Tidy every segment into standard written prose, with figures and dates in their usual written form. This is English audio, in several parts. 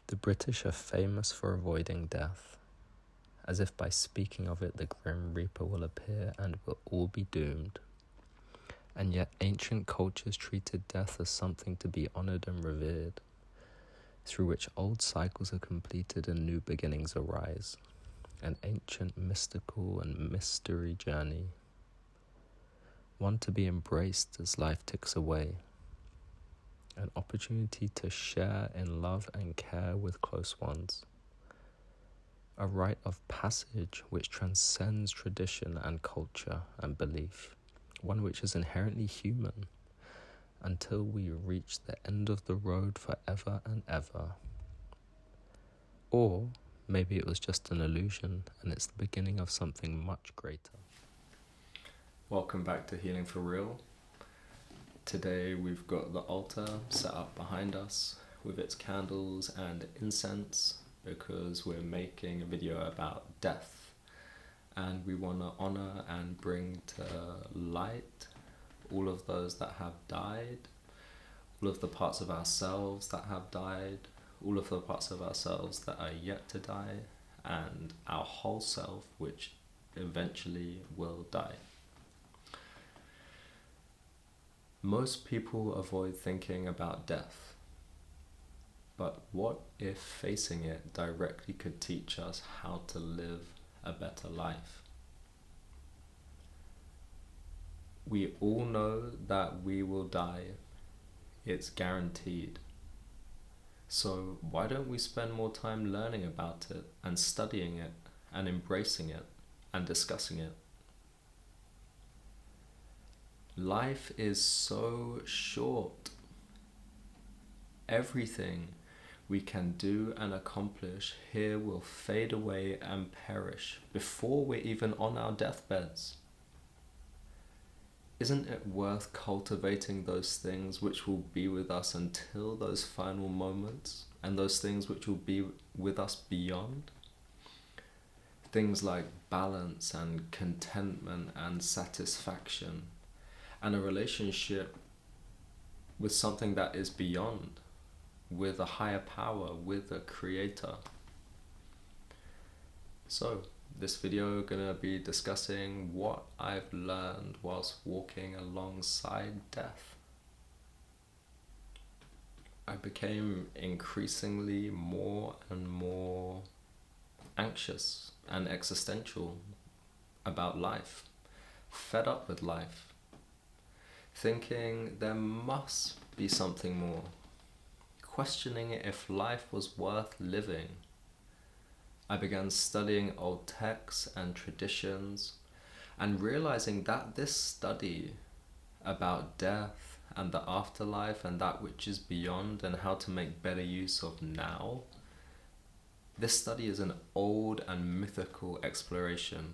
The British are famous for avoiding death, as if by speaking of it the Grim Reaper will appear and we'll all be doomed. And yet ancient cultures treated death as something to be honoured and revered, through which old cycles are completed and new beginnings arise, an ancient mystical and mystery journey, one to be embraced as life ticks away, an opportunity to share in love and care with close ones, a rite of passage which transcends tradition and culture and belief, one which is inherently human, until we reach the end of the road forever and ever. Or maybe it was just an illusion and it's the beginning of something much greater. Welcome back to Healing for Real. Today we've got the altar set up behind us with its candles and incense because we're making a video about death and we want to honor and bring to light all of those that have died, all of the parts of ourselves that have died, all of the parts of ourselves that are yet to die, and our whole self which eventually will die. Most people avoid thinking about death, but what if facing it directly could teach us how to live a better life? We all know that we will die. It's guaranteed. So why don't we spend more time learning about it and studying it and embracing it and discussing it? Life is so short. Everything we can do and accomplish here will fade away and perish before we're even on our deathbeds. Isn't it worth cultivating those things which will be with us until those final moments, and those things which will be with us beyond? Things like balance and contentment and satisfaction, and a relationship with something that is beyond, with a higher power, with a creator. So, this video gonna be discussing what I've learned whilst walking alongside death. I became increasingly more and more anxious and existential about life, fed up with life, thinking there must be something more, questioning if life was worth living. I began studying old texts and traditions and realizing that this study about death and the afterlife and that which is beyond and how to make better use of now, this study is an old and mythical exploration.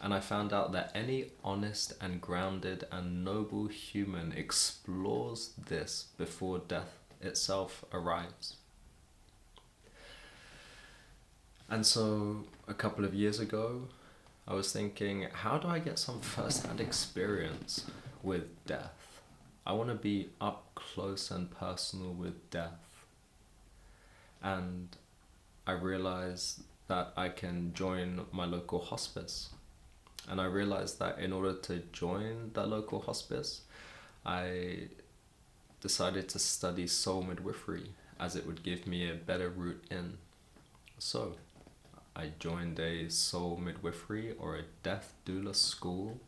And I found out that any honest and grounded and noble human explores this before death itself arrives. And so a couple of years ago, I was thinking, how do I get some first-hand experience with death? I want to be up close and personal with death. And I realized that I can join my local hospice. And I realized that in order to join that local hospice, I decided to study soul midwifery as it would give me a better route in. So I joined a soul midwifery or a Death Doula school,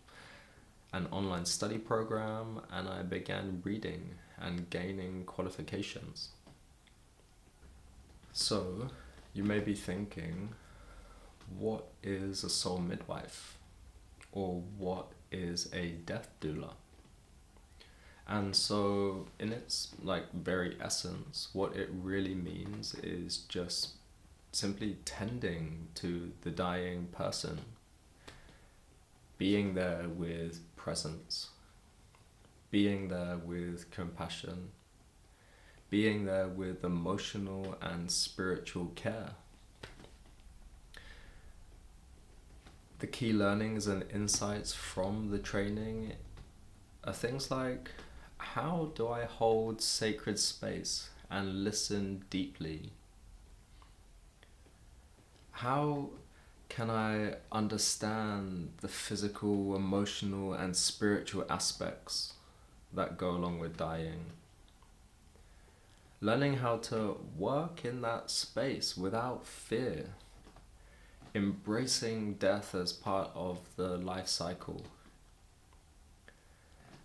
an online study program, and I began reading and gaining qualifications. So you may be thinking, what is a soul midwife? Or what is a death doula? And so in its very essence, what it really means is just simply tending to the dying person, being there with presence, being there with compassion, being there with emotional and spiritual care. The key learnings and insights from the training are things like, how do I hold sacred space and listen deeply how can I understand the physical, emotional, and spiritual aspects that go along with dying? Learning how to work in that space without fear, embracing death as part of the life cycle,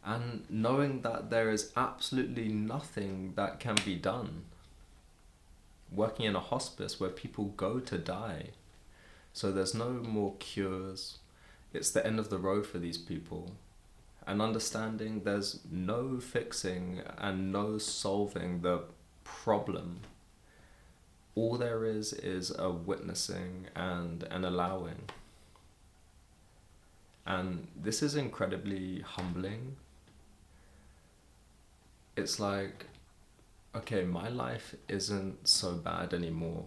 and knowing that there is absolutely nothing that can be done. Working in a hospice where people go to die, so there's no more cures, it's the end of the road for these people. And understanding there's no fixing and no solving the problem. All there is a witnessing and an allowing. And this is incredibly humbling. It's like, okay, my life isn't so bad anymore.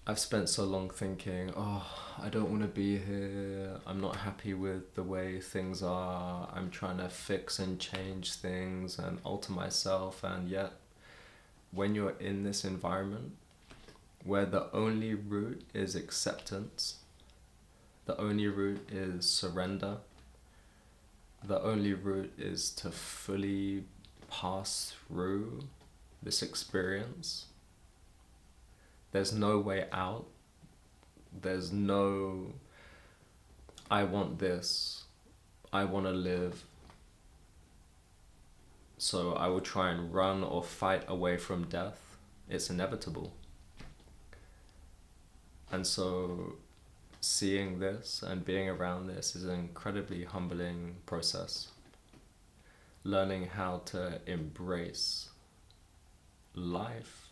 I've spent so long thinking, oh, I don't want to be here. I'm not happy with the way things are. I'm trying to fix and change things and alter myself. And yet, when you're in this environment where the only route is acceptance, the only route is surrender, the only route is to fully pass through this experience. There's no way out. There's no, I want this, I want to live, so I will try and run or fight away from death. It's inevitable. And so seeing this and being around this is an incredibly humbling process. Learning how to embrace life,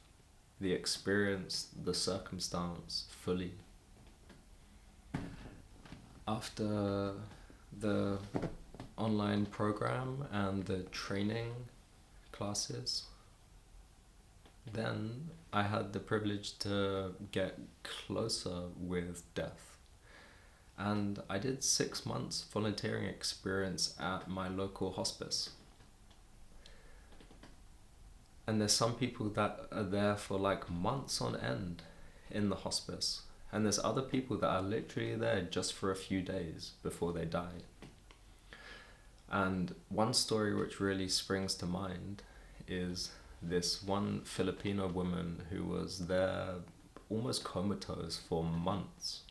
the experience, the circumstance fully. After the online program and the training classes, then I had the privilege to get closer with death. And I did 6 months volunteering experience at my local hospice. And there's some people that are there for like months on end in the hospice. And there's other people that are literally there just for a few days before they die. And one story which really springs to mind is this one Filipino woman who was there almost comatose for months.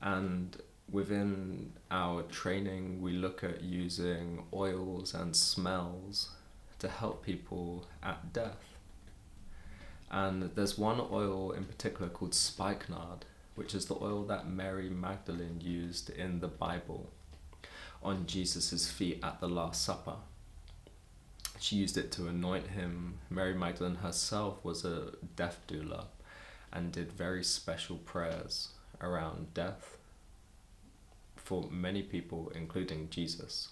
And within our training, we look at using oils and smells to help people at death. And there's one oil in particular called spikenard, which is the oil that Mary Magdalene used in the Bible on Jesus's feet at the Last Supper. She used it to anoint him. Mary Magdalene herself was a death doula and did very special prayers around death for many people, including Jesus.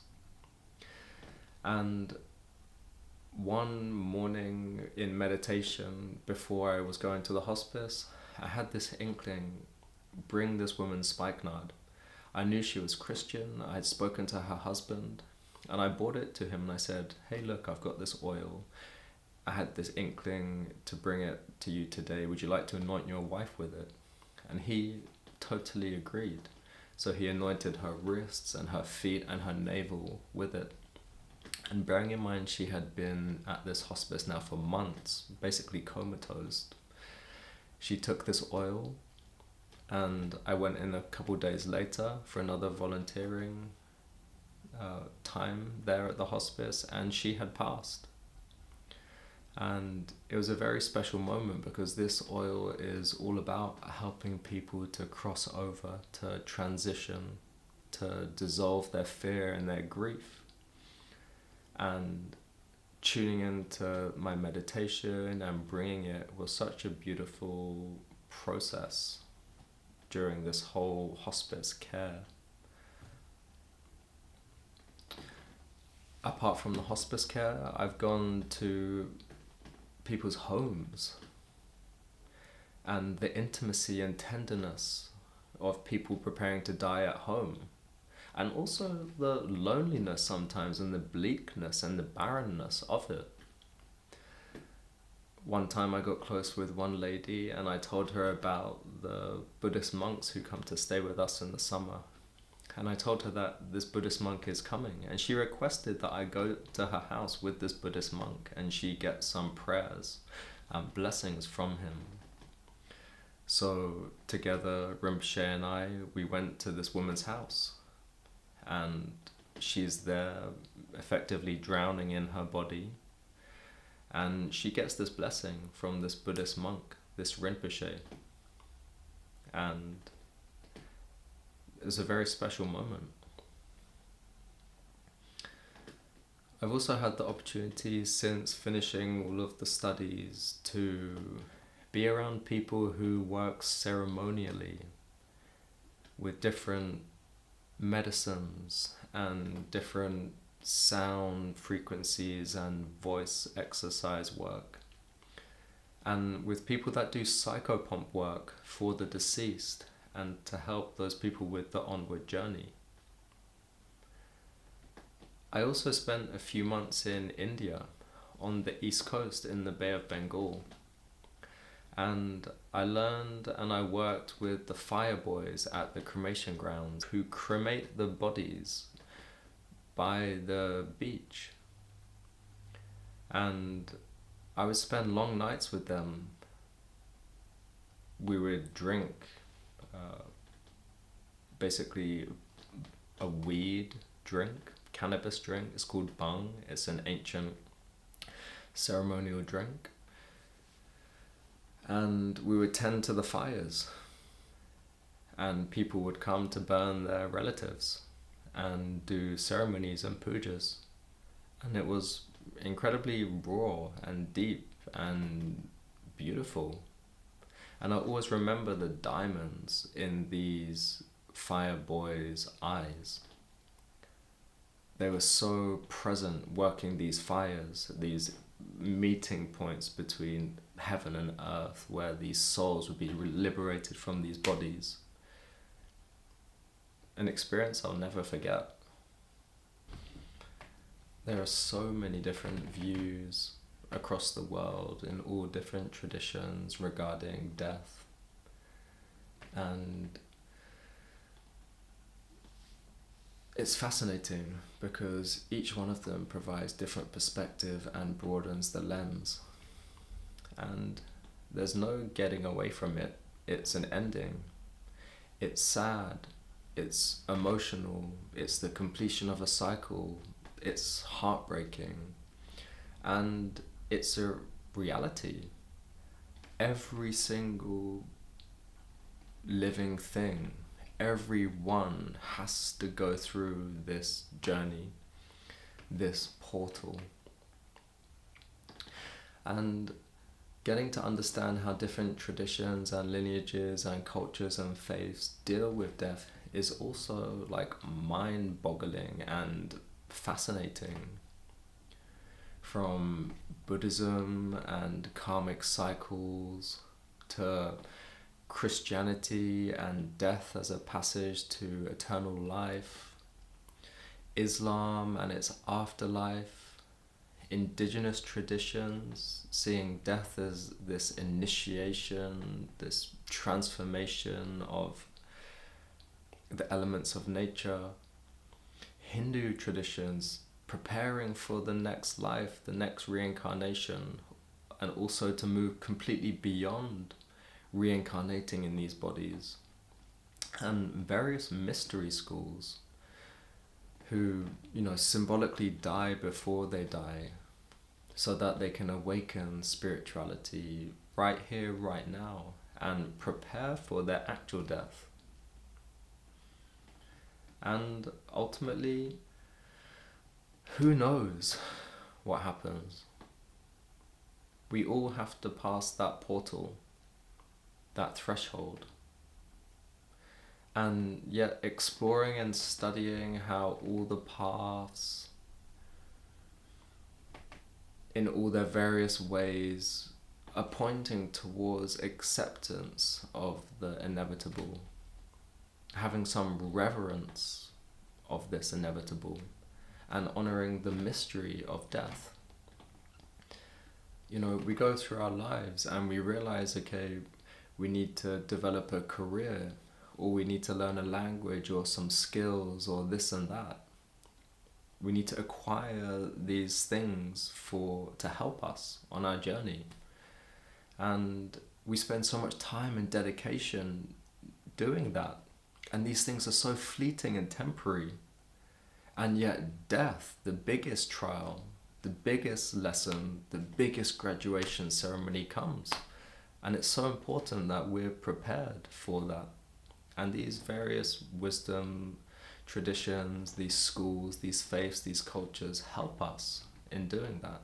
And one morning in meditation before I was going to the hospice, I had this inkling, bring this woman spikenard. I knew she was Christian. I had spoken to her husband and I brought it to him and I said, hey, look, I've got this oil. I had this inkling to bring it to you today. Would you like to anoint your wife with it? And he totally agreed. So he anointed her wrists and her feet and her navel with it. And bearing in mind she had been at this hospice now for months, basically comatose, she took this oil, and I went in a couple days later for another volunteering time there at the hospice, and she had passed. And it was a very special moment because this oil is all about helping people to cross over, to transition, to dissolve their fear and their grief. And tuning into my meditation and bringing it was such a beautiful process during this whole hospice care. Apart from the hospice care, I've gone to people's homes, and the intimacy and tenderness of people preparing to die at home. And also the loneliness sometimes and the bleakness and the barrenness of it. one time I got close with one lady and I told her about the Buddhist monks who come to stay with us in the summer. And I told her that this Buddhist monk is coming, and she requested that I go to her house with this Buddhist monk and she get some prayers and blessings from him. So together, Rinpoche and I, we went to this woman's house, and she's there effectively drowning in her body, and she gets this blessing from this Buddhist monk, this Rinpoche, and it was a very special moment. I've also had the opportunity since finishing all of the studies to be around people who work ceremonially with different medicines and different sound frequencies and voice exercise work, and with people that do psychopomp work for the deceased and to help those people with the onward journey. I also spent a few months in India on the east coast in the Bay of Bengal, and I learned and I worked with the fire boys at the cremation grounds who cremate the bodies by the beach. And I would spend long nights with them. We would drink basically a weed drink, cannabis drink. It's called bhang. It's an ancient ceremonial drink. And we would tend to the fires, and people would come to burn their relatives and do ceremonies and pujas. And it was incredibly raw and deep and beautiful. And I always remember the diamonds in these fire boys' eyes. They were so present working these fires, these meeting points between heaven and earth, where these souls would be liberated from these bodies. An experience I'll never forget. There are so many different views across the world in all different traditions regarding death, and it's fascinating because each one of them provides different perspective and broadens the lens, and there's no getting away from it. It's an ending. It's sad, it's emotional, it's the completion of a cycle, it's heartbreaking, and it's a reality. Every single living thing, everyone has to go through this journey, this portal. And getting to understand how different traditions and lineages and cultures and faiths deal with death is also like mind-boggling and fascinating. From Buddhism and karmic cycles to Christianity and death as a passage to eternal life, Islam and its afterlife, indigenous traditions seeing death as this initiation, this transformation of the elements of nature, Hindu traditions preparing for the next life, the next reincarnation, and also to move completely beyond reincarnating in these bodies, and various mystery schools who, symbolically die before they die so that they can awaken spirituality right here, right now, and prepare for their actual death. And ultimately, who knows what happens? We all have to pass that portal, that threshold. And yet exploring and studying how all the paths, in all their various ways, are pointing towards acceptance of the inevitable, having some reverence of this inevitable, and honoring the mystery of death. We go through our lives and we realize, okay, we need to develop a career, or we need to learn a language or some skills or this and that. We need to acquire these things to help us on our journey. And we spend so much time and dedication doing that. And these things are so fleeting and temporary. And yet death, the biggest trial, the biggest lesson, the biggest graduation ceremony comes. And it's so important that we're prepared for that. And these various wisdom traditions, these schools, these faiths, these cultures help us in doing that.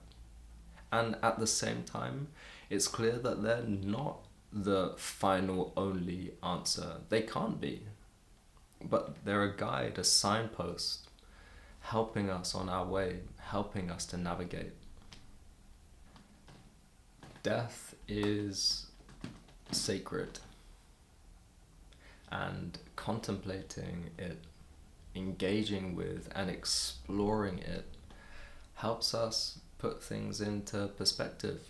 And at the same time, it's clear that they're not the final only answer. They can't be. But they're a guide, a signpost, helping us on our way, helping us to navigate. Death is sacred, and contemplating it, engaging with and exploring it helps us put things into perspective.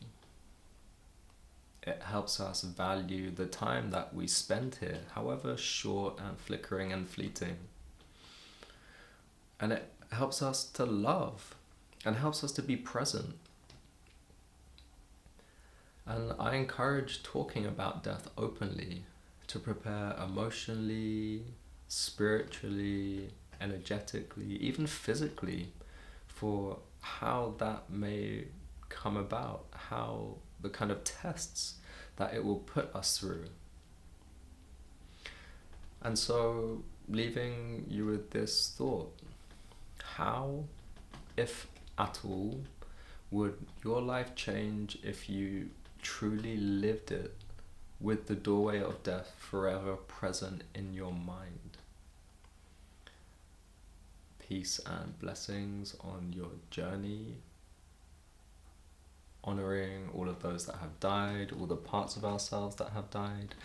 It helps us value the time that we spend here, however short and flickering and fleeting. And it helps us to love and helps us to be present. And I encourage talking about death openly to prepare emotionally, spiritually, energetically, even physically for how that may come about, how the kind of tests that it will put us through. And so, leaving you with this thought: how, if at all, would your life change if you truly lived it with the doorway of death forever present in your mind? Peace and blessings on your journey, honoring all of those that have died, all the parts of ourselves that have died,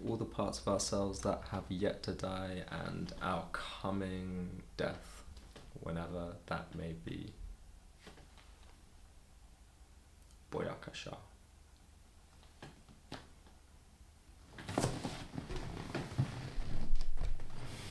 all the parts of ourselves that have yet to die, and our coming death, whenever that may be. Boyakasha.